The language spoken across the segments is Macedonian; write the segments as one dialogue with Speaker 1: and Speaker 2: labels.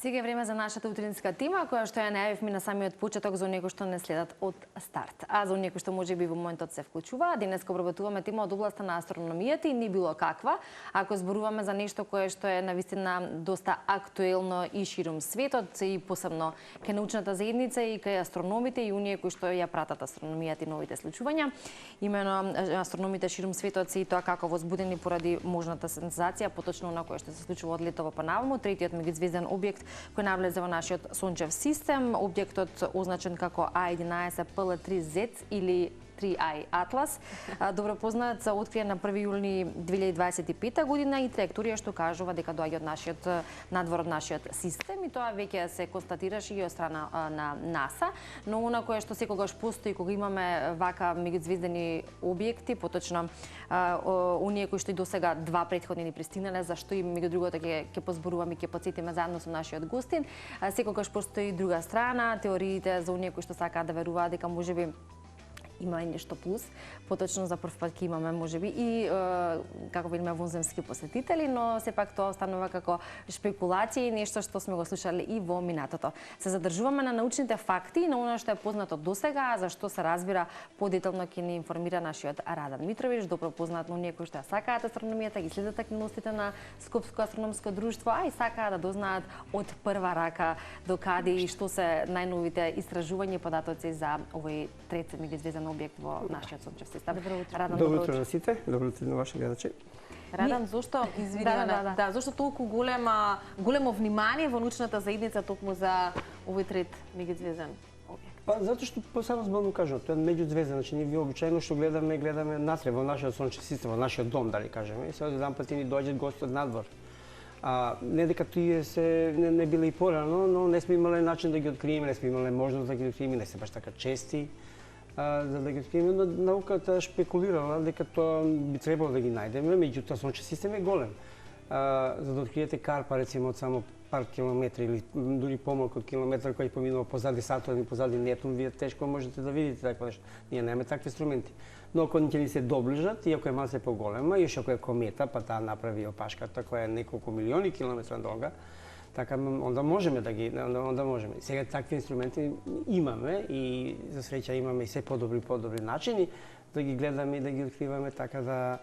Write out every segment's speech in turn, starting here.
Speaker 1: Сега е време за нашата утринска тема, која што ја најавивме на самиот почеток за оние кои што не следат од старт. А за оние кои што можеби во моментот се вклучуваат, денес обработуваме тема од областа на астрономијата и не било каква. Ако зборуваме за нешто кое што е навистина доста актуелно и широм светот, и посебно кај научната заедница и кај астрономите и оние кои што ја пратат астрономијата и новите случувања, имено астрономите широм светот се и тоа како возбудени поради можната сензација, поточно на која што се случува од летово Панаму, третиот меѓузвезден објект кој навлезе во нашиот сончев систем. Објектот означен како А11 PL3Z или 3I Atlas, добро познат за открие на 1 јули 2025 година и траекторија што кажува дека доаѓа од нашиот надвор од нашиот систем, и тоа веќе се констатираше и од страна на НАСА, но она кое што секогаш постои кога имаме вака меѓузвездени објекти, поточно оние кои што и досега два претходни ни пристигнале, зашто и меѓу другото ќе позборуваме и ќе потсетиме заедно со нашиот гостин, секогаш постои друга страна, теориите за оние кои што сакаат да веруваат дека можеби има и нешто плюс, поточно за прв пат ќе имаме можеби и како видиме вонземски посетители, но сепак тоа останува како шпекулација и нешто што сме го слушале и во минатото. Се задржуваме на научните факти и на она што е познато досега, за што се разбира подетално ќе ни информира нашиот Радан Митрович, добро познат на оние кои што ја сакаат астрономијата, ги следат активностите на Скопско астрономско друштво, а и сакаат да дознаат од прва рака докаде и што се најновите истражувања и податоци за овој трети меѓузвезден објект во нашиот сончев систем.
Speaker 2: Радан, добро утро на сите, добро утро на вашите гледачи.
Speaker 3: Радан, зошто зошто толку големо внимание во научната заедница токму за овој трет меѓузвезден објект?
Speaker 2: Па затоа што посебно зборно кажам, тоа е меѓузвезден, значи ние вообичаено што гледаме натре во нашиот сончев систем, во нашиот дом, дали кажеме, и сега еден пат ни доаѓаат гости од надвор. Не дека тие се не биле и порано, но не сме имале начин да ги откриеме, не сме имале можност да ги откриеме, не се баш така чести. За да ги откриеме, но науката шпекулирала дека тоа би требало да ги најдеме, меѓутоа сончев систем е голем. За да откриете Карпа, рецимо, од само пар километри или дури помалку од километар кој поминува позади Сатурн и позади Нептун, вие тешко можете да видите такво нешто. Ние немаме такви инструменти. Но ако ќе ни се доближат, и ако е малце поголема, и ако е комета, па таа направи опашката која е неколку милиони километра долга, така онда можеме да ги можеме. Сега такви инструменти имаме и за среќа имаме и се подобри начини да ги гледаме и да ги откриваме, така да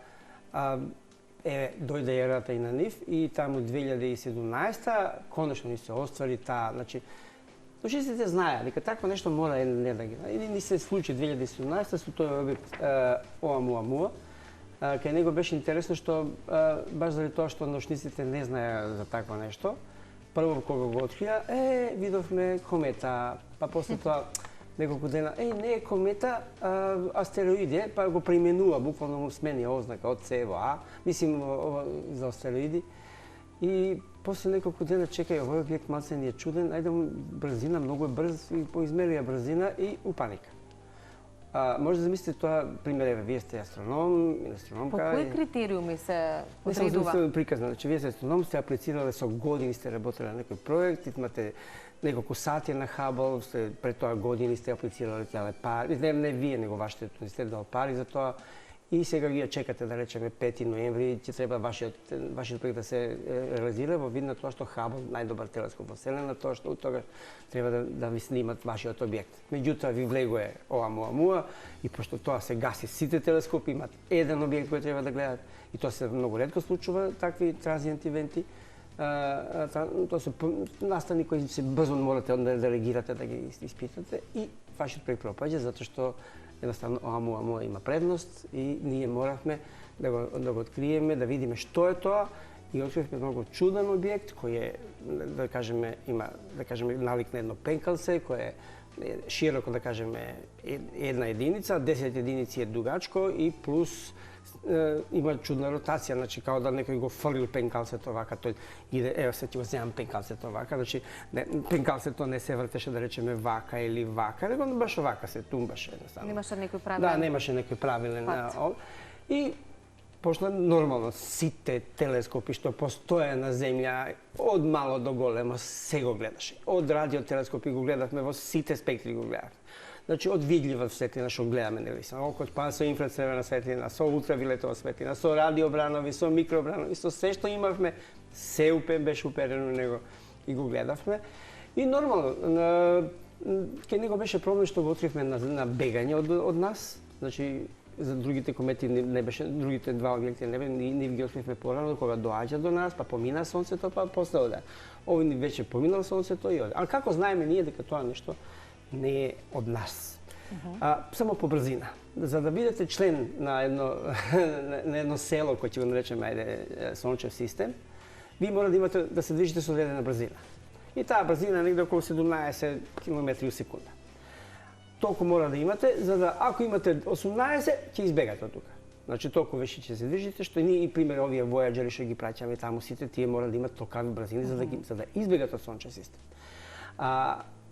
Speaker 2: дојде ерата и на нив и таму 2017 конечно ни се оствари таа, значи научниците знаеа дека такво нешто мора не да ги. И ни се случи 2017 со тој објект Оumuamua. Кај него беше интересно што баш заради тоа што научниците не знаеа за такво нешто, прво кога го открија, видовме комета, па после тоа неколку дена, не е комета, астероиди, па го преименува, буквално му смени ознака од С во А, мислим за астероиди. И после неколку дена чекај, овој објект малце ни е чуден, ајде брзина, многу е брз и поизмерија брзина и упаника. Може да замислите тоа, пример, вие сте астроном или астрономка.
Speaker 3: По кои критериуми се одредува?
Speaker 2: Не се приказна, значи вие сте астроном, сте аплицирале со години, сте работеле на некој проект, имате неколку сати на Хабл, пред тоа години сте аплицирале целе пари, не вие, него вашите сте дал пари за тоа. И сега вие чекате, да речеме, 5 ноември, ќе треба вашиот проект да се реализира во вид на тоа што Хабл, најдобар телескоп во Вселена, тоа што од тога треба да ви снимат вашиот објект. Меѓутоа ви влегува Оumuamua и пошто тоа се гаси сите телескопи, имат еден објект кој треба да гледат и тоа се многу ретко случува, такви транзиент ивенти. Тоа се настани кои се брзо морате да реагирате, да ги испитате и вашиот проект пропаѓа затоа што едноставно Оumuamua има предност и ние моравме да го откриеме, да видиме што е тоа и откривме многу чуден објект кој е, да кажеме, има, да кажеме, налик на едно пенкалце, кој е широко, да кажеме, една единица, 10 единици е дугачко и плюс има чудна ротација, значи као да некој го фрлил пенкалцето вака, тој иде, ево се ќе го земам пенкалцето вака, значи пенкалцето не се вртеше, да речеме, вака или вака, него баш вака се тумбаше едноставно.
Speaker 3: Немаше некој правилен.
Speaker 2: Да, немаше некој правилен. И пошла нормално сите телескопи што постоја на земја од мало до големо се го гледаше. Од радиотелескопи го гледавме, во сите спектри го гледавме. Значи, од видлива светлина што гледаме, нели, па со инфрацрвена светлина, со ултравилетова светлина, со радиобранови, со микробранови, со се што имавме, се беше уперено него. и го гледавме. И нормално, кај него беше проблем што го откривме на бегање од нас. Значи, за другите комети не беше, другите два објекти не ги откривме порано, кога доаѓа до нас, па помина сонцето, па после оде. Овој ни вече поминал сонцето и оде. А како знаеме ние дека тоа нешто не е од нас? Само по брзина. За да бидете член на едно село, кој ќе го наречеме сончев систем, ви мора да имате да се движите со одредена брзина. И таа брзина е негде околу 17 км во секунда. Толку мора да имате, за да ако имате 18, ќе избегате од тука. Значи толку веќе ќе се движите, што ние и пример овие Voyageri што ги праќаме таму сите, тие мора да имат толкави брзини за да избегат од сончев систем.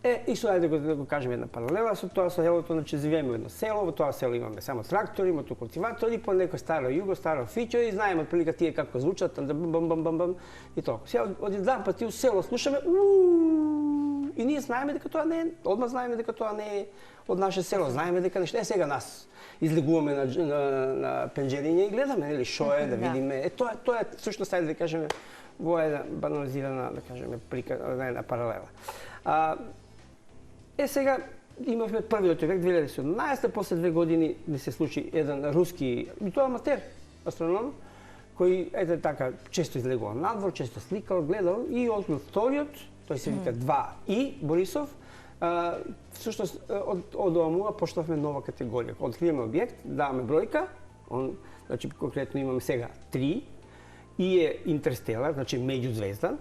Speaker 2: И со ајде да го кажеме една паралела со тоа селото, значи живееме во едно село, во тоа село имаме само трактори, мотокултиватори, по некој старо југо, старо фичо и знаеме отприлика тие како звучат, бам и толку. Сега од еден пат у село слушаме и ние знаеме дека тоа не е, одма знаеме дека тоа не е од наше село, знаеме дека нешто сега нас излегуваме на пенџериња и гледаме нели шо е, да видиме. Тоа е всушност ајде да кажеме во една банализирана, да кажеме, една паралела. Сега имавме првиот век 2017, после 2 години ни се случи еден руски, тоа аматер, астроном, кој така често излегувал надвор, често сликал, гледал и открил вториот, тој се вика 2И Борисов. Всушност од ОМУ поштовме нова категорија. Откриваме објект, даваме бројка, значи конкретно имаме сега 3, и е интерстелар, значи меѓузвездан,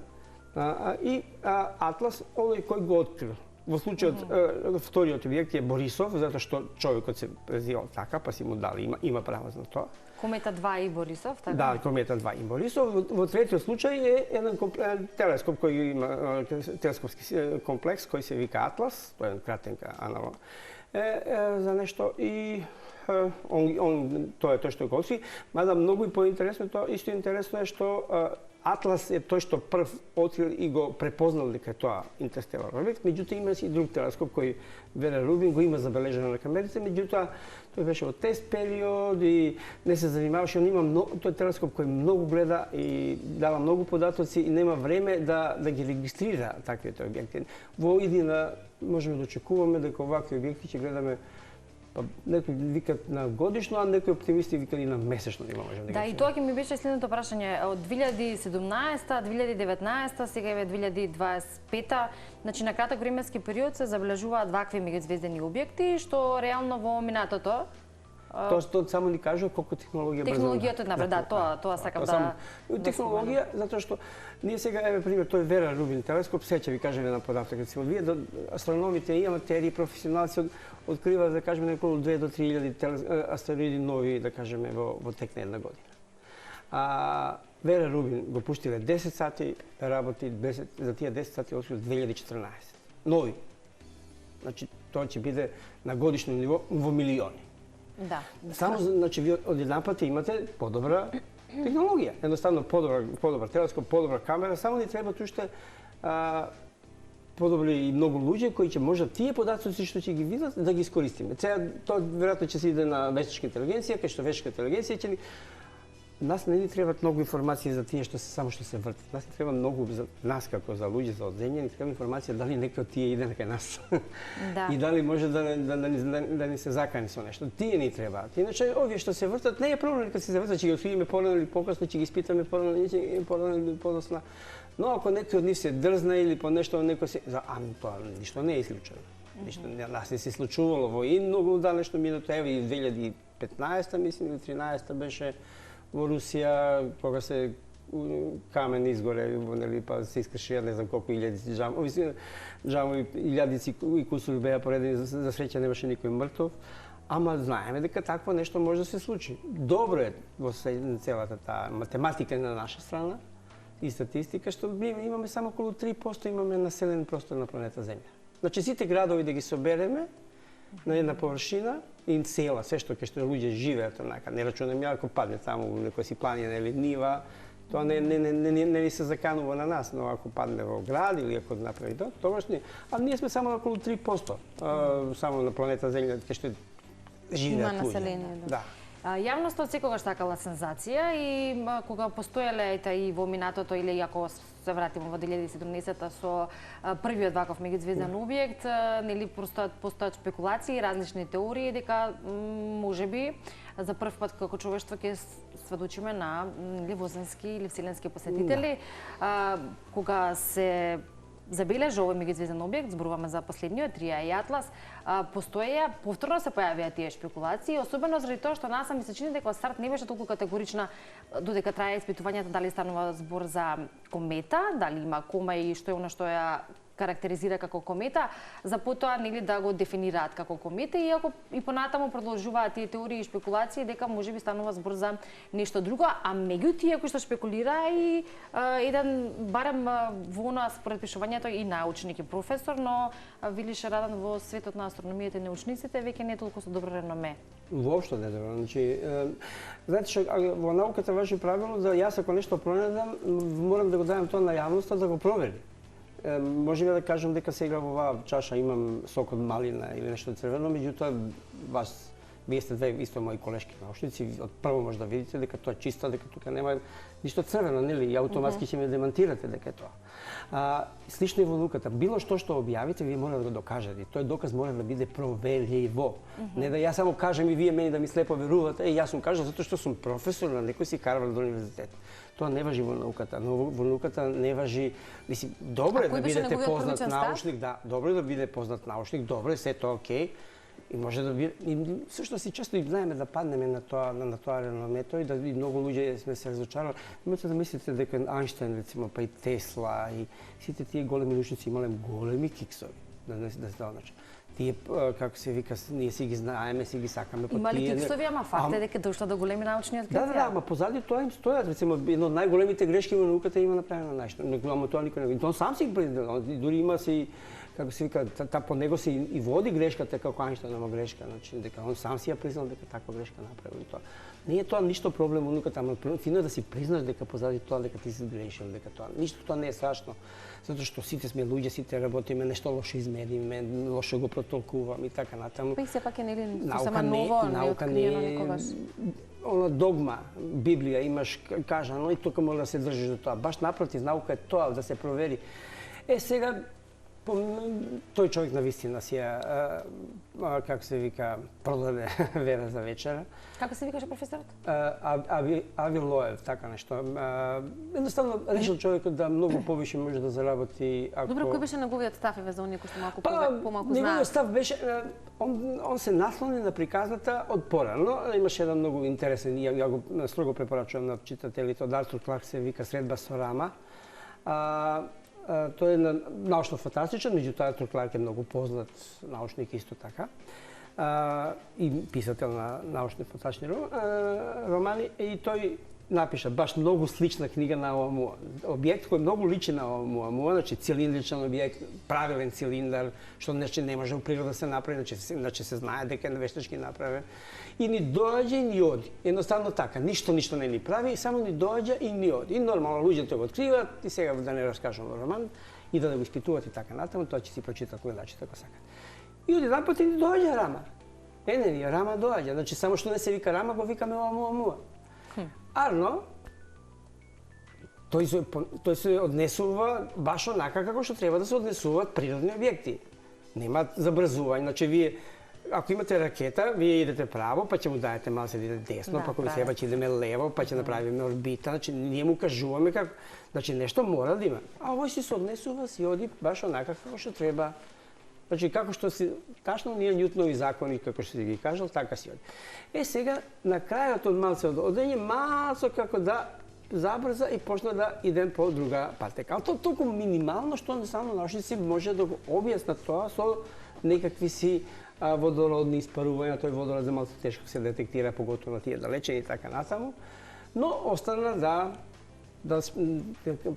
Speaker 2: и Атлас, овој кој го открил. Во случајот вториот објект е Борисов, затоа што човекот се презивал така, па си му дали, има право на тоа.
Speaker 1: Комета 2И Борисов, така?
Speaker 2: Да, комета 2И Борисов. Во третиот случај е еден телескоп кој има телескопски комплекс кој се вика Атлас, тоа е еден кратен аналог за нешто и тоа е тоа што го откри, мада многу и поинтересно тоа, исто интересно е што Атлас е тој што прв открил и го препознал дека е тоа интерстелар објект, меѓутоа има и друг телескоп кој Вера Рубин го има забележано на камерите, меѓутоа тој беше во тест период и не се занимаваше, он има тој телескоп кој многу гледа и дава многу податоци и нема време да ги регистрира таквите објекти. Во иднина можеме да очекуваме дека овакви објекти ќе гледаме. Некои викат на годишно, а некои оптимисти викат и на месечно, не можеме да ги.
Speaker 1: Да, и тоа ќе ми беше следното прашање. Од 2017, 2019, сега е 2025, значи на краток временски период се забележуваат вакви меѓузвездени објекти, што реално во минатото
Speaker 2: Тоа само ни кажува колку технологија брзо.
Speaker 1: Технологијата е напред, тоа сакам да.
Speaker 2: Технологија, затоа што ние сега еве пример тој Вера Рубин телескоп, се ќе ви кажам еден податок, рецимо вие астрономите и аматери, професионалци откриваат да кажеме околу 2 до 3000 астероиди нови, да кажеме во тек на една година. Вера Рубин го пуштиле 10 сати работи, за тие 10 сати открил 2014. Нови. Значи тоа ќе биде на годишно ниво во милиони.
Speaker 1: Да.
Speaker 2: Само значи ви од еден пат имате подобра технологија. Едноставно подобар телескоп, подобра камера, само ни треба уште подобри и многу луѓе кои ќе можат тие податоци што ќе ги видат да ги искористиме. Сега тоа веројатно ќе се иде на вештачка интелигенција, кај што вештачка интелигенција ќе нас не ни требаат многу информации за тие што само што се вртат. Нас ни треба многу за нас како за луѓе за одзење, ни треба информација дали некој од тие иде кај нас.
Speaker 1: Да.
Speaker 2: И дали може да ни се закани со нешто. Тие ни требаат. Иначе овие што се вртат не е проблем кога се вртат, ќе ги откриеме порано или покасно, ќе ги испитаме порано или подоцна. Но ако некој од нив се дрзна или по нешто некој се тоа ништо не е исклучено. Ништо нас не се случувало во и многу далечно минато, еве и 2015 мислам или 13 беше во Русија, кога се камен изгоре, нели, па се искршија не знам колку илјадици джамови, илјадици и кусури беа поредени, за среќа немаше никој мртов, ама знаеме дека такво нешто може да се случи. Добро е во целата таа математика на наша страна и статистика, што имаме само околу 3% имаме населен простор на планета Земја. Значи сите градови да ги собереме на една површина и села, се што кај што луѓе живеат онака, не рачунам ја ако падне таму некоја си планина или нива, тоа не се заканува на нас, но ако падне во град или ако направи тоа, тогаш не. А ние сме само на околу 3%, само на планета Земја кај што живеат луѓе.
Speaker 3: Има население,
Speaker 2: да.
Speaker 1: Јавноста од секогаш сакала сензација и кога постоеле и во минатото или ако се вратиме во 2017-та со првиот ваков меѓузвездан објект, нели постојат спекулации и различни теории дека можеби за прв пат како човештво ќе сведочиме на возенски или вселенски посетители, кога се забележа овој меѓузвездан објект, зборуваме за последниот, Рија и Атлас, повторно се појавија тие шпекулации, особено заради тоа што нас ми се чини дека од старт не беше толку категорична додека трае испитувањата дали станува збор за комета, дали има кома и што е она што ја карактеризира како комета, за потоа нели да го дефинираат како комета, иако и понатаму продолжуваат тие теории и шпекулации дека можеби станува збор за нешто друго, а меѓу тие кои што шпекулира и еден барем во она според пишувањето и научник и професор, но Вилише Радан во светот на астрономијата и научниците веќе не е толку со добро реноме.
Speaker 2: Воопшто не добро. Значи, знаете што во науката важи правило да јас ако нешто пронајдам, морам да го дадам тоа на јавноста да го провери. Можеме да кажам дека сега во оваа чаша имам сок од малина или нешто црвено, меѓутоа вие сте две исто мои колешки научници, од прво може да видите дека тоа е чисто, дека тука нема ништо црвено, нели, и автоматски ќе ме демантирате дека е тоа. Слично и во науката, било што објавите, вие мора да го докажете. Тој доказ мора да биде проверливо. Не да јас само кажам и вие мене да ми слепо верувате, јас сум кажал затоа што сум професор на некој си Харвард универзитет. Тоа не важи во науката, но во науката не важи, мисли, добро е да бидете познат научник, да, добро е да биде познат научник, добро е, се тоа окей. И може да биде, и всушност и често и знаеме да паднеме на тоа реномето и да и многу луѓе сме се разочарали. Немојте да мислите дека Ајнштајн, рецимо, па и Тесла и сите тие големи научници имале големи киксови, да се значи. Тие, како се вика, ние си ги знаеме, си ги сакаме.
Speaker 1: Имали киксови, ама факт е дека дошла до големи научни откритија.
Speaker 2: Да, ама позади тоа им стојат, рецимо, едно од најголемите грешки во науката има направено нешто. Ама тоа никој не го. Тоа сам си признал, дури има си, како се вика, по него се и води грешката како Ајнштајн има грешка, значи дека он сам си ја признал дека таква грешка направил тоа. Не е тоа ништо проблем во науката, ама фино е да си признаш дека позади тоа дека ти си грешил, дека тоа ништо тоа не е страшно. Затоа што сите сме луѓе, сите работиме, нешто лошо измериме, лошо го протолкуваме и така натаму.
Speaker 3: Па и сепак е нели сама ново, не откриено никогаш.
Speaker 2: Она догма, Библија имаш кажано и тука мора да се држиш до тоа. Баш напротив, наука е тоа да се провери. Сега тој човек на вистина си како се вика, продаде вера за вечера.
Speaker 1: Како се викаше професорот?
Speaker 2: Ави Лоев, така нешто. Едноставно решил човекот да многу повише може да заработи ако...
Speaker 3: Добро, кој беше неговиот став еве за оние кои што малку помалку знаат?
Speaker 2: Неговиот став беше он се наслони на приказната од порано. Имаше еден многу интересен, ја го строго препорачувам на читателите, од Артур Кларк се вика Средба со Рама. Тој е научно-фантастичен, меѓутоа Артур Кларк е многу познат научник исто така. И писател на научно-фантастични романи и тој напиша баш многу слична книга на Оумуа. Објект кој многу личи на Оумуа, значи цилиндричен објект, правилен цилиндар, што не може во природа да се направи, значи се знае дека е вештачки направен. И ни доаѓа и ни оди. Едноставно така, ништо не ни прави, само ни доаѓа и ни оди. И нормално луѓето го откриваат и сега да не раскажам роман и да го испитуваат и така натаму, тоа ќе си прочитат гледачите ако сакат. И одеднапред ни доаѓа Рама. Рама доаѓа, значи само што не се вика Рама, го викаме Оумуа. Арно, тој се однесува баш онака како што треба да се однесуваат природни објекти. Нема забрзување, значи вие ако имате ракета, вие идете право, па ќе му даете малце да иде десно, па кога треба ќе идеме лево, па ќе направиме орбита, значи ние му кажуваме како, значи нешто мора да има. А овој си се однесува, си оди баш онака како што треба. Значи како што си тачно ние Њутонови закони како што си ги кажал, така си оди. Сега на крајот од малце одење малце како да забрза и почна да идем по друга патека. А тоа толку минимално што само научници може да го објаснат тоа со некакви си водородни испарувања, тој водород за малку тешко се детектира, поготово на тие далечени и така натаму, но остана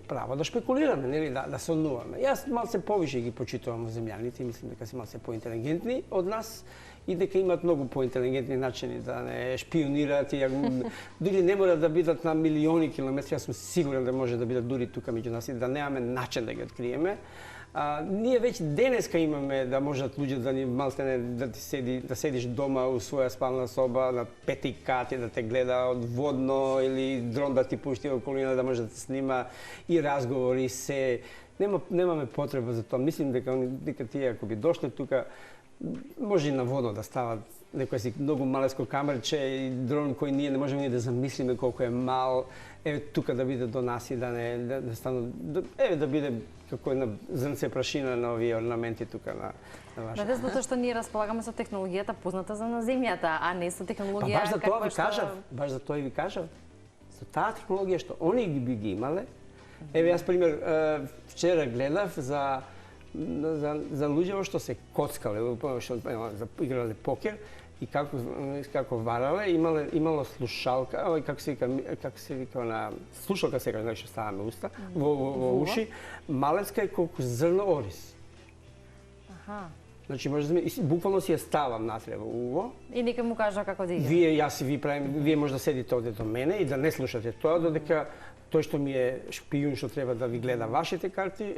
Speaker 2: право да шпекулираме, нели, да сонуваме. Јас малце повише ги почитувам земјаните, мислам дека се малце поинтелигентни од нас и дека имаат многу поинтелигентни начини да не шпионираат и дури не мора да бидат на милиони километри, јас сум сигурен да може да бидат дури тука меѓу нас и да немаме начин да ги откриеме. Ние веќе денеска имаме да можат луѓе да ни малтене да седиш дома у своја спална соба на 5-ти кат и да те гледа од водно или дрон да ти пушти околина да може да те снима и разговори и се. Немаме потреба за тоа. Мислим дека тие ако би дошле тука може и на водно да стават некој си многу малеско камерче и дрон кој ние не можеме ни да замислиме колку е мал, тука да биде до нас и да не да биде како една зрнце прашина на овие орнаменти тука на вашата.
Speaker 1: Да, затоа што ние располагаме со технологијата позната за на земјата, а не со технологија
Speaker 2: баш за тоа ви кажав. Со таа технологија што они би ги имале. Јас пример вчера гледав за луѓе што се коцкале, што играле покер и како варале, имало слушалка, како се вика на слушалка сега што ставаме уста во уши, малецка е колку зрно ориз. Значи може да буквално си ја ставам натре во уво.
Speaker 1: И некој му кажа како да игра.
Speaker 2: Вие може да седите овде до мене и да не слушате тоа, додека тој што ми е шпијун што треба да ви гледа вашите карти,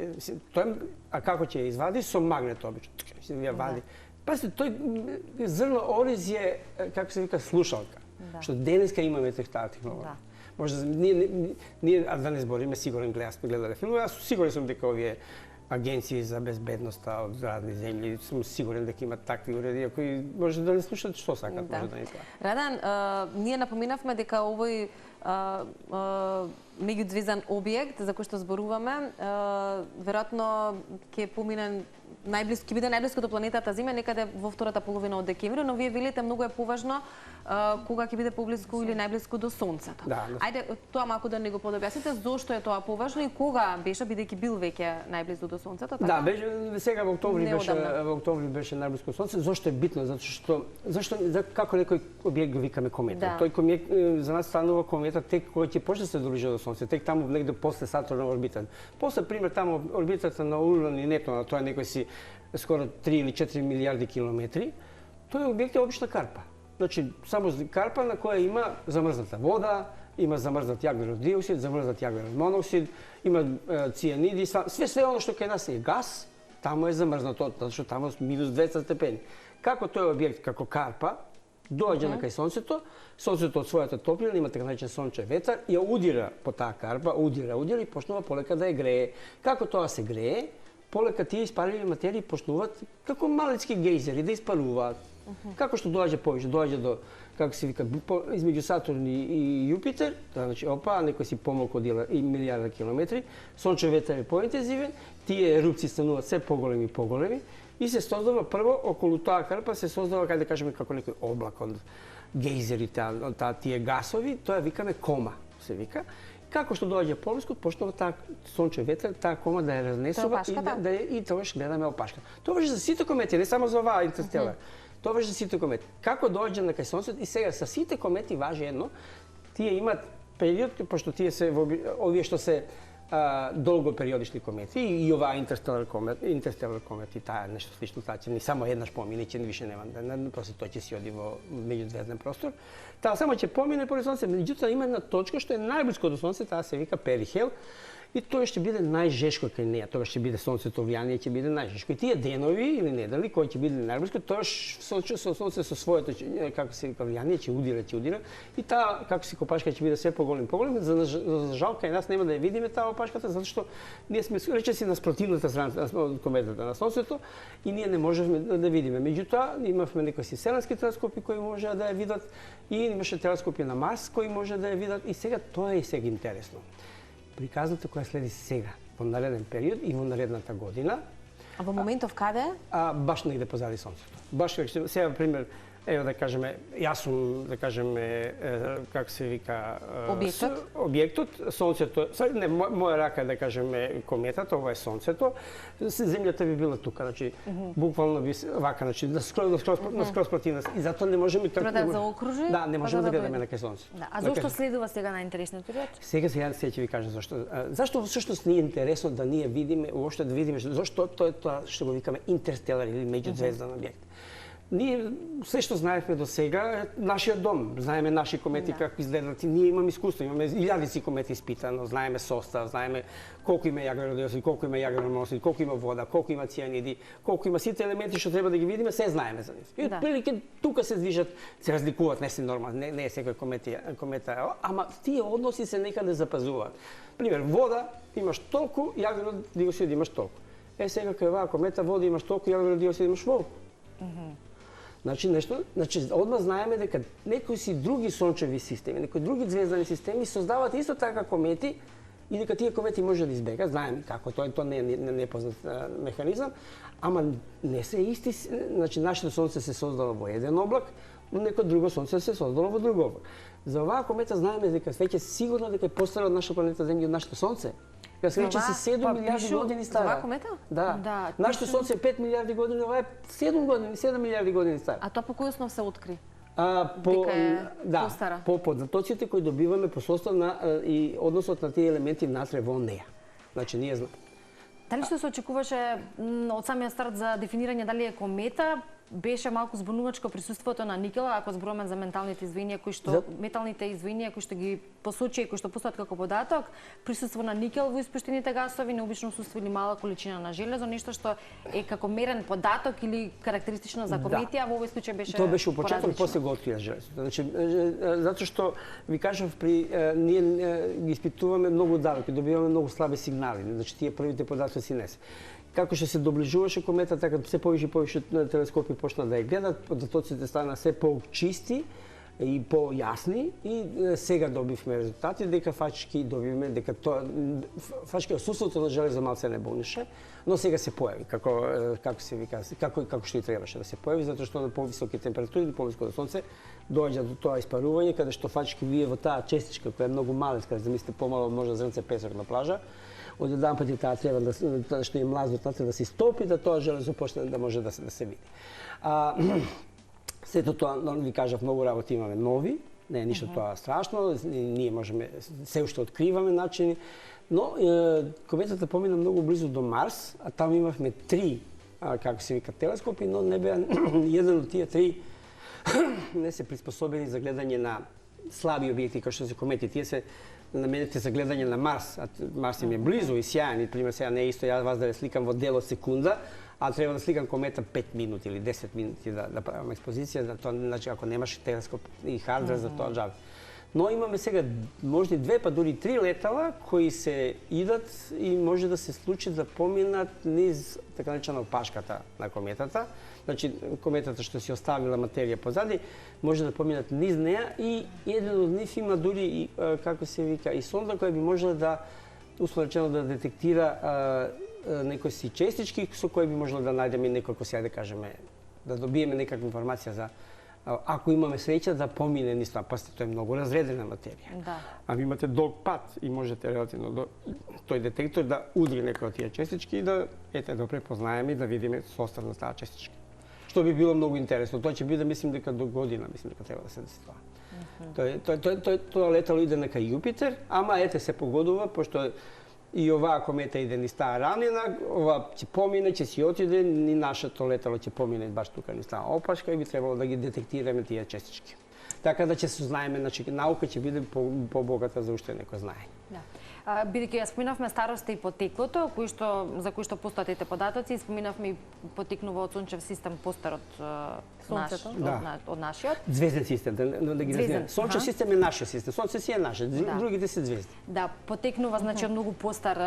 Speaker 2: а како ќе ја извади со магнет обично. Ќе ја вади. Пасите, тој зрно ориз е, како се вика, слушалка. Што денеска имаме таа технологија. Може ние да не збориме, сигурен сме гледале филмови, јас сигурен сум дека овие агенции за безбедноста од разни земји, сум сигурен дека имат такви уреди, кои може да не слушат што сакат, може да ни тоа.
Speaker 3: Радан, ние напоминавме дека овој меѓудзвездан објект за кој што зборуваме, веројатно ќе помине ќе биде најблиско до планетата Земја некаде во втората половина од декември, но вие велите многу е поважно кога ќе биде поблиску или најблиску до Сонцето. Ајде тоа малку да не го подобјасните, зошто е тоа поважно и кога беше, бидејќи бил веќе најблизу до Сонцето, така?
Speaker 2: Да, беше сега во октомври беше најблиску до Сонцето. Зошто е битно? Зашто како некој објект го викаме комета. Тој комета за нас станува комета тек кога ќе почне се доближува до Сонцето, тек таму негде после Сатурнова орбита. После пример таму орбитата на Уран и Нептун, тоа е некој си скоро 3 или 4 милиарди километри, тој објект е обична карпа. Значи, само карпа на која има замрзната вода, има замрзнат јаглеров диоксид, замрзнат јаглеров моноксид, има цијаниди, све оно што кај нас е газ, таму е замрзнато, затоа што таму е минус 200 степени. Како тој објект, како карпа, доаѓа на кај Сонцето, Сонцето од својата топлина има така наречен сончев ветар, ја удира по таа карпа, удира и почнува полека да ја грее. Како тоа се грее, полека тие испаливи материи почнуваат како малецки гејзери да испаруваат. Како што доаѓа повеќе, доаѓа до, како се вика, измеѓу Сатурн и Јупитер, значи некој си помалку од милиарда километри, сончев ветар е поинтензивен, тие ерупции стануваат се поголеми и поголеми и се создава прво околу таа карпа се создава, кај да кажеме, како некој облак од гејзери, тие гасови, тоа викаме кома, се вика. Како што доаѓа поблиску, почнува таа сончев ветар, таа кома да ја разнесува и тогаш гледаме опашката. Тоа важи за сите комети, не само за оваа интерстелар. Тоа важи за сите комети. Како доаѓа на кај Сонцето и сега со сите комети важи едно, тие имаат период, пошто тие се овие што се долго периодични комети и оваа интерстелар комет и таа нешто слично, таа ќе ни само еднаш помине, ќе више нема, после тоа ќе си оди во меѓузвезден простор. Таа само ќе помине по Сонце, меѓутоа има една точка што е најблиско до Сонце, таа се вика Перихел. И тоа ќе биде најжешко кај неа, тоа ќе биде сонцето влијание, ќе биде најжешко. И тие денови или недели кои ќе биде најблиско, тоа сонце со своето како се вика влијание ќе удира. И таа како се опашка ќе биде се поголем. За жал кај нас нема да ја видиме таа опашката, затоа што ние сме речиси на спротивната страна од кометата на Сонцето и ние не можевме да видиме. Меѓутоа имавме некои си вселенски телескопи кои можеа да ја видат и имаше телескопи на Марс кои може да ја видат и сега тоа е сега интересно. Приказната која следи сега, во нареден период и во наредната година.
Speaker 3: А во моментов каде?
Speaker 2: Баш негде позади Сонцето. Баш сега пример, ево да кажеме, јас сум да кажеме како се вика објектот, Сонцето, не моја рака да кажеме кометата, ова е Сонцето. Земјата би била тука, значи буквално би вака, значи на скроз противна и затоа не можеме
Speaker 1: така да заокружи.
Speaker 2: Да, не можеме да гледаме на кај Сонцето.
Speaker 1: А зошто следува сега најинтересниот период?
Speaker 2: Сега ќе ви кажам зашто. Зашто всушност не е интересно да ние видиме, уопште да видиме зошто тоа што го викаме интерстелар или меѓузвездан објект. Ние се што знаевме до сега е нашиот дом. Знаеме наши комети како изгледат и ние имаме искуство, имаме илјадици комети испитано, знаеме состав, знаеме колку има јаглеродиоксид, колку има јаглерен моноксид, колку има вода, колку има цијаниди, колку има сите елементи што треба да ги видиме, се знаеме за нив. И отприлике тука се движат, се разликуваат, не се нормално, не е секој комета, ама тие односи се некаде запазуваат. Пример, вода имаш толку, јаглерен диоксид имаш толку. Сега кај оваа комета вода имаш толку, јаглерен диоксид имаш волку. Значи, одма знаеме дека некои си други сончеви системи, некои други звездани системи создаваат исто така комети и дека тие комети може да избегат, знаеме како тоа не е непознат механизам, ама не се исти, значи нашето сонце се создало во еден облак, некој друго сонце се создало во друг облак. За оваа комета знаеме дека веќе сигурно дека е постара од нашата планета Земја, од нашето сонце. Ја се рече се 7 милиарди години стара.
Speaker 3: За оваа комета?
Speaker 2: Да. Нашето сонце е 5 милиарди години, ова е 7 милиарди години стара.
Speaker 3: А тоа по кој основ се откри?
Speaker 2: Постара. По подзатоците кои добиваме по состав на и односот на тие елементи внатре во неа. Значи ние знаеме.
Speaker 1: Дали што се очекуваше од самиот старт за дефинирање дали е комета? Беше малку збунувачко присуството на никела, ако зборуваме за металните извоинија кои што ги посочи и кои што постојат како податок, присуство на никел во испуштените гасови, необично отсуство или мала количина на железо, нешто што е како мерен податок или карактеристично за комети, а во овој случај беше
Speaker 2: тоа беше у почеток, после го открија железото. Значи, затоа што ви кажав, ние ги испитуваме многу далеку, добиваме многу слаби сигнали, значи тие првите податоци не се. Како што се доближуваше комета, така се повише и повише телескопи почна да ја гледат, податоците стана се по-чисти и по-јасни и сега добивме резултати дека фактички добивме дека тоа фактички отсуството на железо малце не болнише, но сега се појави како се вика, како што и требаше да се појави, затоа што на повисоки температури, повисоко до сонце доаѓа до тоа испарување каде што фактички вие во таа честичка која е многу малечка, замислите помало може зрнце песок на плажа, од еден пат и таа треба да што е млазнот натре да се стопи, да тоа железо почне да може да се види. Сето тоа, ви кажав, многу работи имаме нови, не е ништо тоа страшно, ние можеме, се уште откриваме начини, но кометата помина многу близу до Марс, а таму имавме 3, како се вика, телескопи, но не беа еден од тие 3 не се приспособени за гледање на слаби објекти, како што се комети. Тие се наменети за гледање на Марс, а Марс им е близу и сјаен, и пример сега не е исто јас вас да ве сликам во дел од секунда, а треба да сликам комета 5 минути или 10 минути да правам експозиција, за тоа, значи ако немаш телескоп и хардвер за тоа џабе. Но имаме сега можда 2 па дури 3 летала кои се идат и може да се случи да поминат низ така наречена опашката на кометата. Значи кометата што си оставила материја позади може да поминат низ неа и еден од нив има дури како се вика и сонда која би можела да условно речено да детектира некои си честички со кои би можела да најдеме неколку сега да кажеме да добиеме некаква информација за ако имаме среќа да помине низ тоа, пасте тоа е многу разредена материја.
Speaker 1: Да.
Speaker 2: А ви имате долг пат и можете релативно до тој детектор да удри некои од тие честички и да да препознаеме и да видиме состав на таа честичка. Што би било многу интересно. Тоа ќе биде, мислим дека до година, мислим дека треба да се деси тоа. Тоа летало иде нека Јупитер, ама се погодува пошто и оваа комета иде низ таа ранина, ова ќе помине, ќе си отиде, и нашето летало ќе помине баш тука низ таа опашка и би требало да ги детектираме тие честички. Така да ќе се знаеме, значи наука ќе биде побогата за уште некој знаење.
Speaker 1: Да. Бидејќи ја споминавме староста и потеклото, за кои што постојат тие податоци, споминавме и потекнува од сончев систем постар од Сонцето, од нашиот.
Speaker 2: Звезден систем, да ги разбереме. Сончев систем е нашиот систем, Сонце си е наше, другите се звезди.
Speaker 1: Да, потекнува значи од многу постар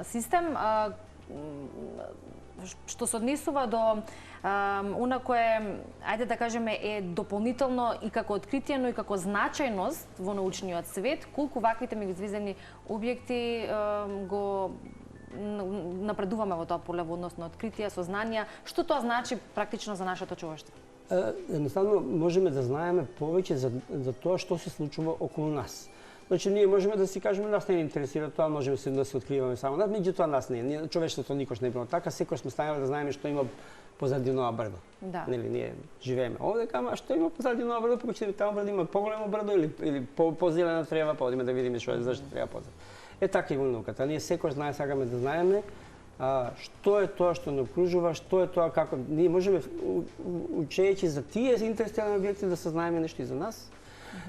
Speaker 1: систем, што се однесува до она кое, ајде да кажеме, е дополнително и како откритие, но и како значајност во научниот свет, колку ваквите меѓузвездени објекти го напредуваме во тоа поле во однос на откритија, сознанија, што тоа значи практично за нашето човештво?
Speaker 2: Едноставно можеме да знаеме повеќе за тоа што се случува околу нас. Значи ние можеме да си кажеме нас не интересира тоа, можеме да се откриваме само нас, меѓутоа нас не. Човештвото никош не било така, секој сме станали да знаеме што има позади Нова брдо.
Speaker 1: Да.
Speaker 2: Нели ние живееме овде, ама што има позади Нова брдо, па ќе таму брдо има поголемо брдо или позелена трева, па одиме да видиме што е зашто треба позади. Така и во науката. Ние секој знае, сакаме да знаеме што е тоа што не окружува, што е тоа како ние можеме учејќи за тие интерстеларни објекти да сознаеме нешто и за нас.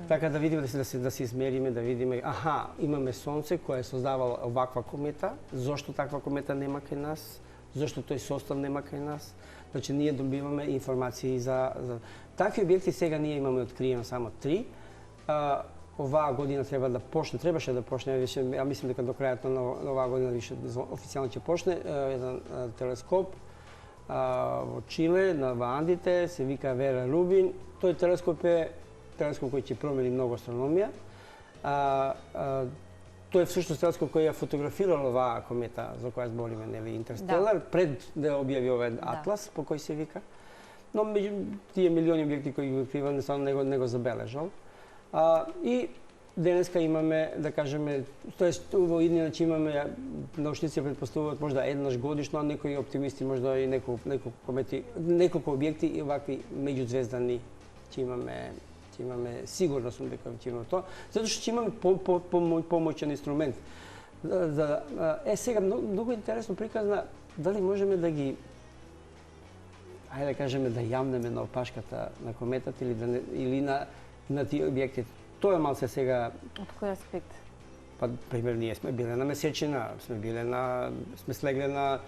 Speaker 2: Така да видиме да се измериме, да видиме, имаме сонце кое е создавало оваква комета, зошто таква комета нема кај нас, зошто тој состав нема кај нас. Значи ние добиваме информации за такви објекти. Сега ние имаме откриено само 3. Оваа година требаше да почне, ја мислам дека до крајот на оваа година више официјално ќе почне еден телескоп во Чиле, во Андите, се вика Вера Рубин. Тој телескоп е телескоп кој ќе промени многу астрономија. Тој е всушност телескоп кој ја фотографирал оваа комета за која збориме, нели, Интерстелар, пред да објави овој атлас, по кој се вика. Но меѓу тие милиони објекти кои ги открива, не го забележал. И денеска имаме, да кажеме, тоест во иднината имаме, научници претпоставуваат можда еднаш годишно, а некои оптимисти можда и неколку објекти и овакви меѓузвездани ќе имаме, сигурно сум дека ќе имаме тоа, затоа што ќе имаме помоćен инструмент. Сега многу интересно приказна, дали можеме да ги да кажеме да јамнеме на опашката на кометата или на тие објекти. Тоа е малце сега.
Speaker 3: Од кој аспект?
Speaker 2: Пример, ние сме биле на Месечина, сме слегле на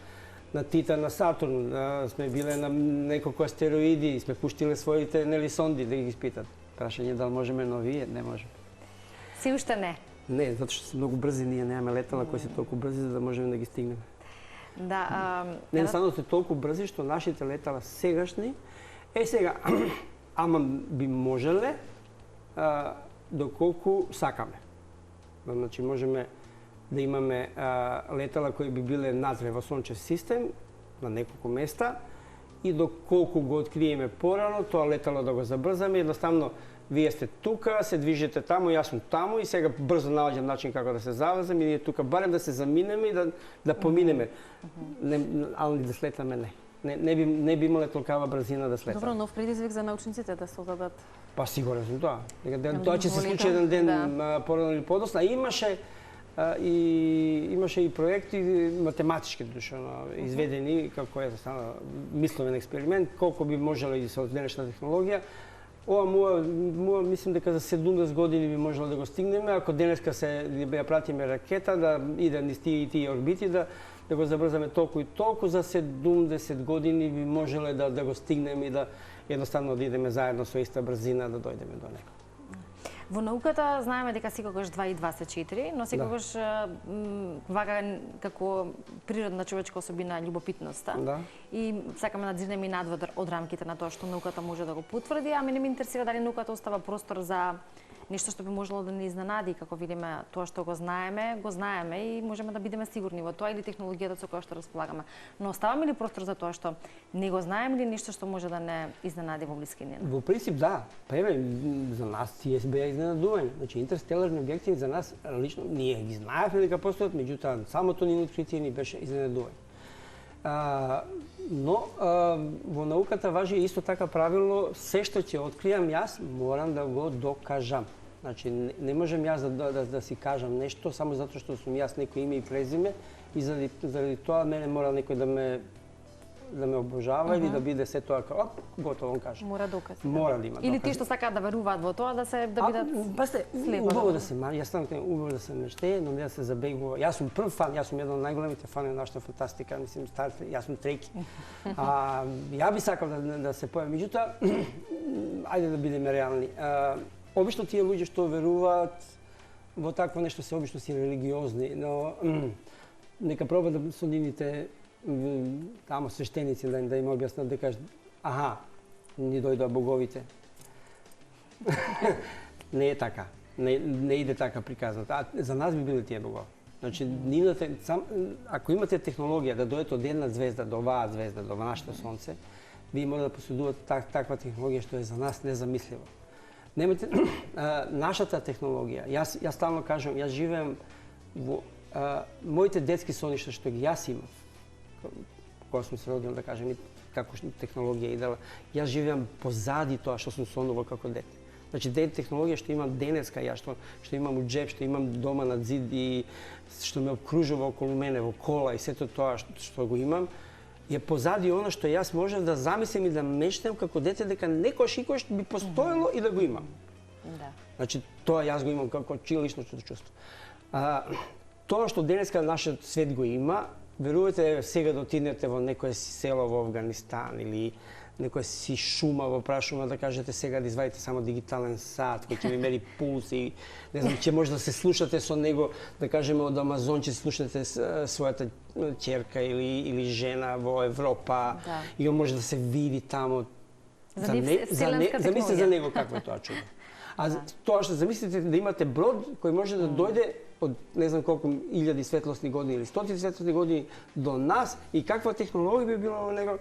Speaker 2: Титан, на Сатурн, сме биле на неколку астероиди, сме пуштиле своите сонди да ги испитат. Прашање дали можеме, но вие не можеме.
Speaker 1: Си уште не.
Speaker 2: Не, затоа што се многу брзи, ние немаме летала кои се толку брзи за да можеме да ги стигнеме.
Speaker 1: Да,
Speaker 2: не само се толку брзи што нашите летала сегашни, сега, ама би можеле доколку сакаме. Значи можеме да имаме летала кои би биле назре во сончев систем на неколку места и доколку го откриеме порано, тоа летало да го забрзаме, едноставно вие сте тука, се движите таму, јас сум таму и сега брзо наоѓам начин како да се завезам и ние тука барем да се заминеме и да поминеме. Али да слетаме не. Не би имале толкава брзина да слетаме.
Speaker 3: Добро, нов предизвик за научниците да создадат.
Speaker 2: Па сигурен сум тоа. Тоа ќе се случи еден ден порано или подоцна. Имаше и проекти математички изведени како е мисловен експеримент, колку би можело и со денешна технологија. Ова мислам дека за 70 години би можело да го стигнеме, ако денеска ја пратиме ракета да иде низ тие орбити, да го забрзаме толку и толку, за 70 години би можеле да го стигнеме и да едноставно да идеме заедно со иста брзина да дојдеме до него.
Speaker 1: Во науката знаеме дека секогаш 2 и 2 се 4, но секогаш вака како природна човечка особина љубопитноста.
Speaker 2: Да.
Speaker 1: И сакаме да надзирнеме и надвор од рамките на тоа што науката може да го потврди, а мене ме интересира дали науката остава простор за нешто што би можело да не изненади, како видиме тоа што го знаеме и можеме да бидеме сигурни во тоа или технологијата со која што располагаме. Но оставаме ли простор за тоа што не го знаеме или нешто што може да не изненади во блискиња?
Speaker 2: Во принцип да. За нас тие беа изненадување. Значи интерстеларни објекти за нас лично ние ги знаевме дека постојат, меѓутоа самото ни откритие ни беше изненадување. Но во науката важи исто така правило, се што ќе откријам јас, морам да го докажам. Значи, не можем јас да си кажам нешто само затоа што сум јас некој име и презиме и заради тоа мене мора некој да ме обожава или да биде се тоа како готово, он каже.
Speaker 3: Мора докази.
Speaker 2: Мора да има докази.
Speaker 1: Или тие што сакаат да веруваат во тоа да бидат слепи.
Speaker 2: Убаво да се убаво да се мечтае, но не да се забегува. Јас сум прв фан, јас сум еден од најголемите фани на нашата фантастика, мислим јас сум треки. Ја би сакал да се појави, меѓутоа ајде да бидеме реални. Обично тие луѓе што веруваат во такво нешто се обично си религиозни, но нека пробаат да со нивните тамо свештеници да им објаснат дека ни дојдоа боговите. Не е така. Не иде така приказната. За нас би биле тие богови. Значи, ако имате технологија да дојдете од една звезда до оваа звезда, до нашето сонце, вие мора да поседувате таква технологија што е за нас незамисливо. Немате нашата технологија. Јас стално кажам, јас живеем во моите детски соништа што ги јас имам. Кога сум се родил, да кажем, како технологија идела, јас живеам позади тоа што сум сонувал како дете. Значи, технологија што имам денеска, ја што имам у джеб, што имам дома на зид и што ме обкружува околу мене во кола и сето тоа што го имам, е позади она што јас можев да замислим и да мечтам како дете дека некош би постоело и да го имам.
Speaker 1: Да.
Speaker 2: Значи, тоа јас го имам како лично чувство. Тоа што денеска нашиот свет го има, верувате сега да отидете во некое село во Афганистан или некоја си шума во прашума да кажете сега да извадите само дигитален сат кој ќе ви мери пулс и не знам, ќе може да се слушате со него, да кажеме од Амазонче слушате својата ќерка или жена во Европа и он може да се види таму. Замислете за него какво е тоа чудо. Тоа што замислите да имате брод кој може да дојде од не знам колку илјади светлосни години или стотици светлосни години до нас и каква технологија би била во него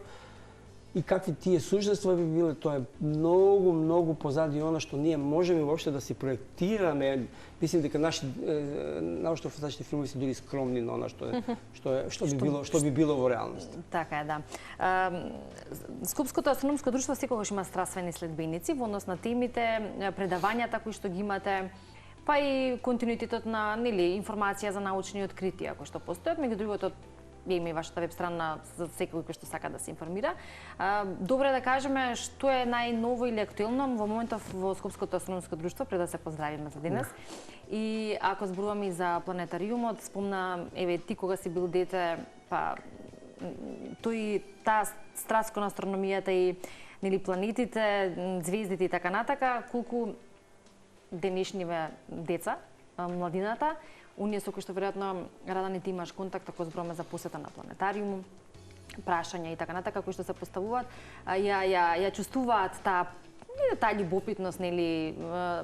Speaker 2: и какви тие суждества би биле, тоа е многу позади она што ние можеме воопште да си проектираме. Мислим дека наши научно-фантастични филми се дури скромни на она што би било во реалност.
Speaker 1: Така е, да. Скопското астрономско друштво секогаш има страствени следбеници во однос на темите, предавањата кои што ги имате, па и континуитетот на информација за научни откритија кои што постојат, меѓу другото има и вашата веб страна за секој кој што сака да се информира. Добро е да кажеме што е најново или актуелно во моментов во Скопското астрономско друштво, пред да се поздравиме за денес. И ако зборуваме и за планетариумот, спомна, еве ти кога си бил дете, па тој таа страст кон астрономијата и планетите, звездите и така натака, колку денешниве деца, младината, оние со кои што веројатно Радане ти имаш контакт ако зборуваме за посета на планетариум, прашања и така натака кои што се поставуваат, ја чувствуваат таа љубопитност,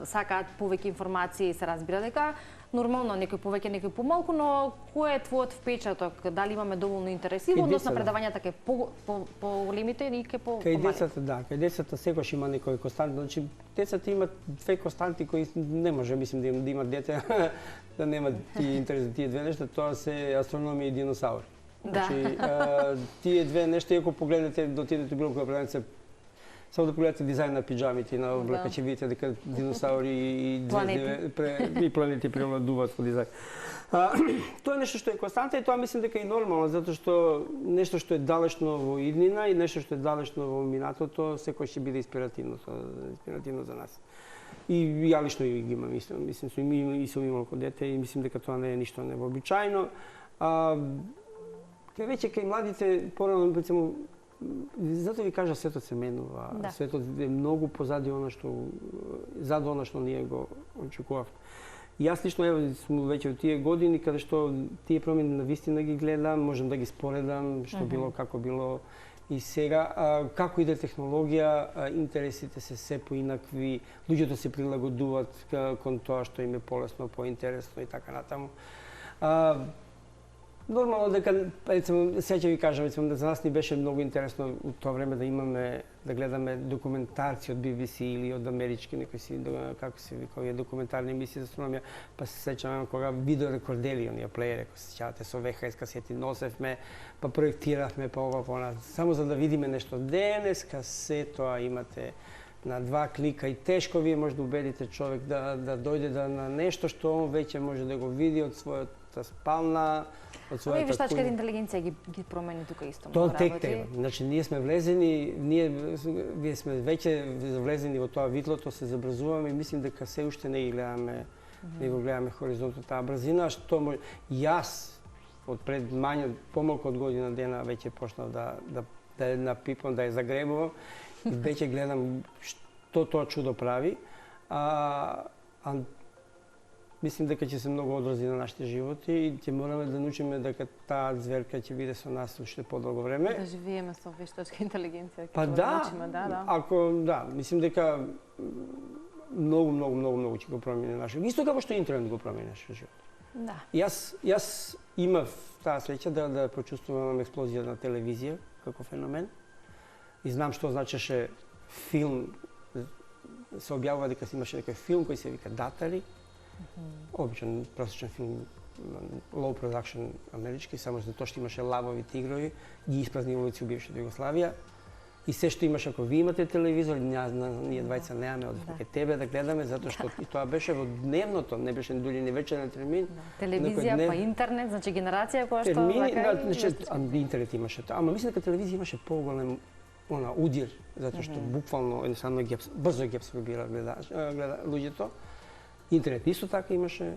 Speaker 1: сакаат повеќе информации и се разбира дека нормално некој повеќе, некој помалку, но кој е твојот впечаток? Дали имаме доволно интереси во однос на предавањата кај по-големите и кај по-малите?
Speaker 2: Кај децата, да, кај децата секогаш има некој констант, значи децата имат две константи кои не може, мислим да имат дете да немат интерес за тие две нешта, тоа се астрономија и диносаури. Значи тие две нешта, ако погледнете, да отидете било која предавање, само да погледате дизајн на пиџамите и на облака, ќе видите дека диносаури и планети превладуваат во дизајн. Тоа е нешто што е константа и тоа мислим дека е нормално, затоа што нешто што е далечно во иднина и нешто што е далечно во минатото, секој ќе биде инспиративно за нас. И ја лично ги имам, мислим, и сум имал кога дете и мислим дека тоа не е ништо невообичаено. Кај веќе кај младите, порано, речемо, затоа ви кажа, светот се менува. Да. Светот е многу позади она што ние го очекувавме. И јас лично сум веќе од тие години каде што тие промени на вистина ги гледам, можам да ги споредам што било, како било и сега. Како иде технологија, интересите се поинакви, луѓето се прилагодуваат кон тоа што им е полесно, поинтересно и така натаму. Нормално дека, рецимо, сега ќе ви кажам, рецимо, за нас ни беше многу интересно у тоа време да гледаме документарци од BBC или од амерички некои како се викаат документарни емисии за астрономија, па се сеќавам кога видеорекордери, оние плеери, ако се сеќавате со VHS касети носевме, па проектиравме па ова по она, само за да видиме нешто. Денеска се тоа имате на 2 клика и тешко вие може да убедите човек да дојде на нешто што он веќе може да го види од својата спална, од својата
Speaker 1: куња. Вештачката интелигенција ги промени тука исто
Speaker 2: многу работи. Тоа тек треба. Значи ние сме влезени, вие сме веќе влезени во тоа витлото, се забрзуваме и мислим дека се уште не го гледаме хоризонтот таа брзина, што јас од пред помалку од година дена веќе почнав да ја напипам, да ја загребувам и веќе гледам што тоа чудо прави. Мислим дека ќе се многу одрази на нашите животи и ќе мораме да научиме дека таа зверка ќе биде со нас уште подолго време.
Speaker 3: Да живееме со вештачка интелигенција.
Speaker 2: Па да, мислим дека многу ќе го промени нашиот. Исто како што интернет го промени нашиот живот.
Speaker 1: Да.
Speaker 2: Јас имав таа среќа да почувствувам експлозија на телевизија како феномен. И знам што значеше филм, се објавува дека имаше некој филм кој се вика Датари, обичен просечен филм, low production амерички, само за тоа што имаше лавови тигрови, ги испразни улици у бившата Југославија. И се што имаш, ако ви имате телевизор, ние двајца немаме од тебе да гледаме, затоа што и тоа беше во дневното, не беше дури ни вечерен термин.
Speaker 1: Телевизија, па интернет, значи генерација која што
Speaker 2: интернет имаше тоа, ама мислам дека телевизија имаше поголем удир, затоа што буквално едноставно брзо ги абсорбира гледа луѓето. Интернет исто така имаше,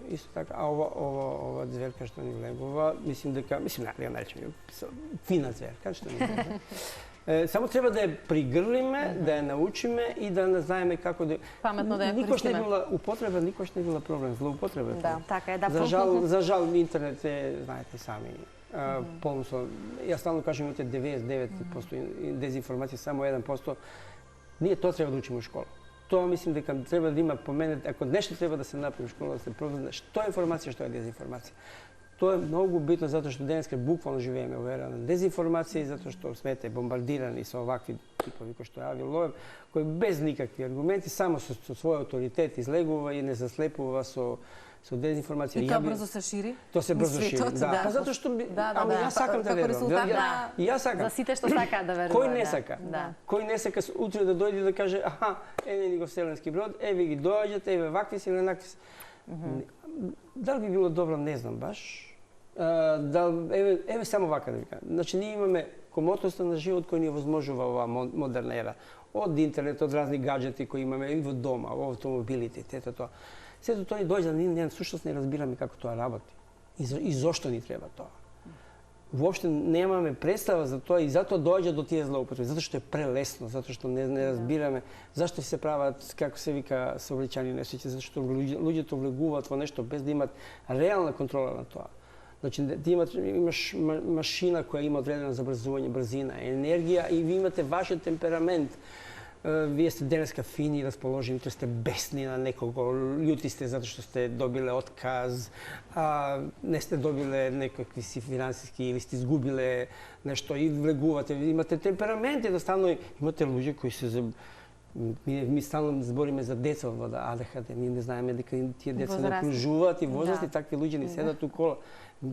Speaker 2: а ова зверка што ни влегува, мислам ја наречем фина зверка што ни влегува. Само треба да ја пригрлиме, да ја научиме и да не знаеме како да
Speaker 3: паметно да ја користиме.
Speaker 2: Никош не била употреба, никош не била проблем, злоупотреба.
Speaker 1: Да, така е, да.
Speaker 2: За жал интернет е, знаете сами, полно со, јас стално кажам, имате 99% дезинформација, само 1%. Ние тоа треба да учиме во школа. Тоа мислим дека треба да има поменет, ако нешто треба да се направи во школа, да се пробува што е информација, што е дезинформација. Тоа е многу битно затоа што денеска буквално живееме во ера на дезинформација и затоа што свете бомбардирани со овакви типови кои што Ави Лоев, кој без никакви аргументи, само со свој авторитет излегува и не заслепува со дезинформација.
Speaker 3: И тоа брзо се шири?
Speaker 2: Тоа се брзо шири, да. Па затоа што јас сакам да верувам. Јас сакам.
Speaker 1: За сите што сакаат да веруваат.
Speaker 2: Кој не сака? Кој не сака утре да дојде да каже, аха, еве ни го вселенски брод, еве ги доаѓате, еве вакви си или онакви си. Дали би било добро, не знам баш. Еве само вака да ви кажам. Значи ние имаме комотноста на живот кој ни возможува оваа модерна ера. Од интернет, од разни гаджети кои имаме и во дома, во автомобилите, тето тоа. Сето тоа ни доаѓа, ние всушност не разбираме како тоа работи. И зошто ни треба тоа. Воопште немаме представа за тоа и затоа доаѓа до тие злоупотреби, затоа што е прелесно, затоа што не разбираме зашто се прават, како се вика, совлечани несреќи, затоа што луѓето влегуваат во нешто без да имат реална контрола на тоа. Значи, имаш машина која има одредено забрзување, брзина, енергија и ви имате вашиот темперамент. Вие сте денеска фини, расположени, то сте бесни на некого, љути сте затоа што сте добиле отказ, не сте добиле некакви си финансиски или сте изгубиле нешто и влегувате. Имате темперамент, едноставно имате луѓе кои се Ми стално збориме за деца во АДХД, ние не знаеме дека тие деца не окружуваат и возрасти, такви луѓе ни седат околу.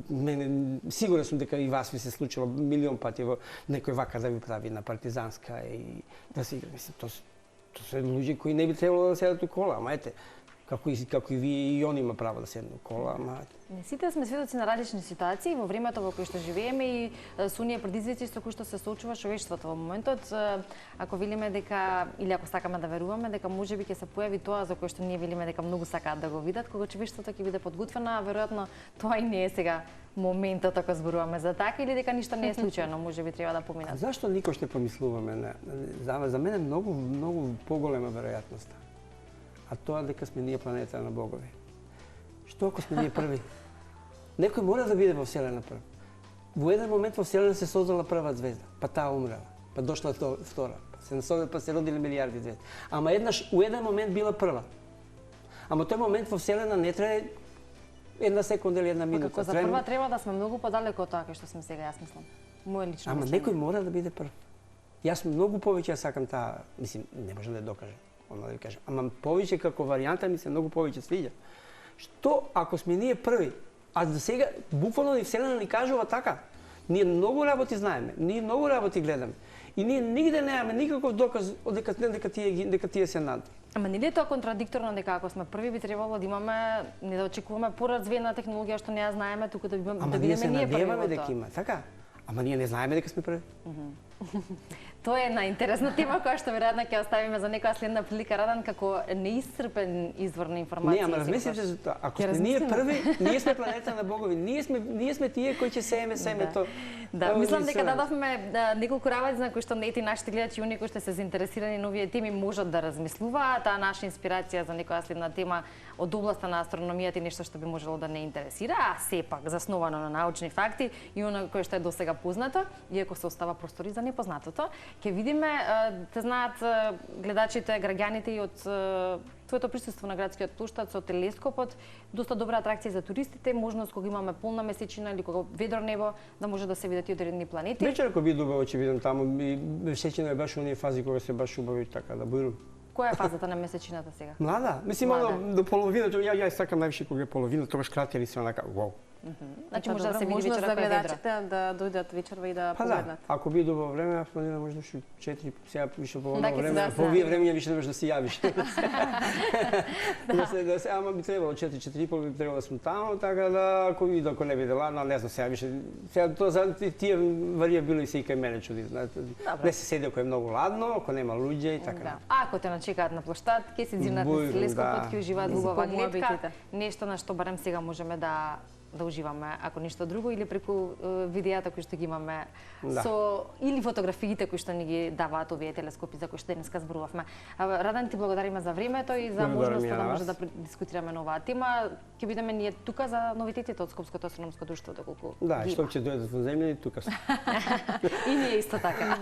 Speaker 2: Мене сигурен сум дека и вас ви се случило милион пати во некој вака да ви прави на партизанска и да се игра. Мислам, тоа се луѓе кои не би требало да седат околу, ама ете, како и вие и они има право да седнат околу, ама
Speaker 1: Не сите сме сведоци на различни ситуации во времето во кое што живееме и со оние предизвици со кои што се соочува човештвото во моментот. Ако велиме дека или ако сакаме да веруваме дека можеби ќе се појави тоа за кое што ние велиме дека многу сакаат да го видат, кога човештвото ќе биде подготвено, веројатно тоа и не е сега моментот ако зборуваме за така или дека ништо не е случајно, можеби треба да поминат.
Speaker 2: Зашто никош не помислуваме за мене многу поголема веројатноста. А тоа дека сме ние планета на богови. Што ако сме ние први? Некој мора да биде во Вселена прв. Во еден момент во Вселена се создала прва звезда, па таа умрела, па дошла втора, па се родили милиарди звезди. Ама у еден момент била прва. Ама тој момент во Вселена не трае една секунда или една минута.
Speaker 1: Како за прва треба да сме многу подалеку од тоа кај што сме сега, јас мислам. Моје лично
Speaker 2: Ама
Speaker 1: мислење.
Speaker 2: некој мора да биде прв. Јас многу повеќе сакам таа, мислим, не можам да ја докажам, да ви кажам. Ама повеќе како варијанта ми се многу повеќе свиѓа. Што ако сме ние први? А за сега буквално ни Вселена ни кажува така. Ние многу работи знаеме, ние многу работи гледаме. И ние нигде немаме никаков доказ дека тие се над.
Speaker 1: Ама нели е тоа контрадикторно дека ако сме први би требало да имаме, не да очекуваме поразвиена технологија што не ја знаеме, туку да бидеме
Speaker 2: ние
Speaker 1: ние
Speaker 2: се
Speaker 1: први во
Speaker 2: надеваме дека
Speaker 1: тоа.
Speaker 2: има, така? Ама ние не знаеме дека сме први.
Speaker 1: Тоа е една интересна тема која што веројатно ќе оставиме за некоја следна прилика, Радан, како неисцрпен извор на информација.
Speaker 2: Не, ама размислете за тоа. Ако сме ние први, ние сме планета на богови. Ние сме тие кои ќе сееме семето.
Speaker 1: Да, мислам дека дадовме неколку работи на кои што нети нашите гледачи и оние кои што се заинтересирани на овие теми можат да размислуваат. Таа наша инспирација за некоја следна тема од областа на астрономијата и нешто што би можело да не интересира, а сепак засновано на научни факти и она кое што е досега познато, иако се остава простори за непознатото. Ќе видиме, те знаат гледачите, граѓаните и од твоето присуство на градскиот плоштад со телескопот, доста добра атракција за туристите, можност кога имаме полна месечина или кога ведро небо да може да се видат и одредени планети.
Speaker 2: Вечер ако би убаво ќе видам таму, месечина е баш оние фази кога се баш убави така да бујру.
Speaker 1: Која е фазата на месечината сега?
Speaker 2: Млада, мислим до половината, ја сакам највише кога е половина, тогаш кратери се онака, вау.
Speaker 1: Значи може да се види
Speaker 3: можност
Speaker 1: вечер
Speaker 3: за
Speaker 1: ако е ведро.
Speaker 3: гледачите да дојдат вечерва и да
Speaker 2: Па да,
Speaker 3: погледнат.
Speaker 2: ако биде убаво време, ја планирам може да 4, сега више по
Speaker 1: Да,
Speaker 2: овој
Speaker 1: ќе се
Speaker 2: време,
Speaker 1: да,
Speaker 2: по овие време више да можеш да се јавиш. Да се, ама би требало 4-4,5 би требало да сум таму, така да ако не биде ладно, не знам сега више. Сега тоа за тие варијабили се и кај мене чуди, знаете. Не се седи ако е многу ладно, ако нема луѓе и така.
Speaker 1: Да. Ако те начекаат на площад, ќе се дзирнат низ телескопот, ќе уживаат во убава гледка. Нешто на што барем сега можеме да уживаме, ако ништо друго, или преку видеата кои што ги имаме со или фотографиите кои што ни ги даваат овие телескопи за кои што денеска зборувавме. Радан, ти благодариме за времето и за можноста да може да дискутираме на оваа тема. Ќе бидеме ние тука за новитетите од Скопското астрономско друштво, доколку
Speaker 2: да, што ќе дојдат во земја и тука сме.
Speaker 1: И ние исто така.